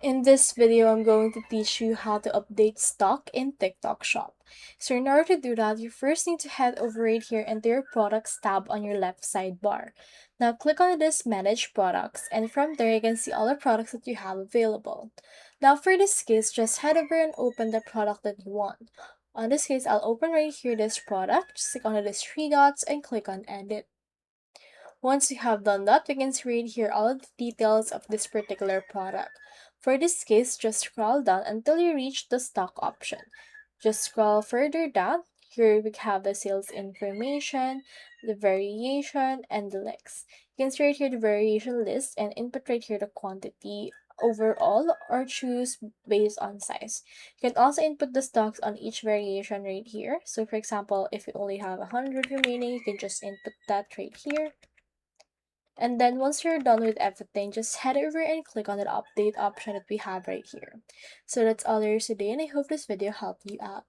In this video, I'm going to teach you how to update stock in TikTok Shop. So in order to do that, you first need to head over right here into your products tab on your left sidebar. Now click on this manage products, and from there you can see all the products that you have available. Now for this case, just head over and open the product that you want. On this case, I'll open right here this product, just click on these three dots and click on edit. Once you have done that, you can see right here all of the details of this particular product. For this case, just scroll down until you reach the stock option. Just scroll further down. Here we have the sales information, the variation, and the links. You can see right here the variation list and input right here the quantity overall or choose based on size. You can also input the stocks on each variation right here. So for example, if you only have 100 remaining, you can just input that right here. And then once you're done with everything, just head over and click on the update option that we have right here. So that's all there is today, and I hope this video helped you out.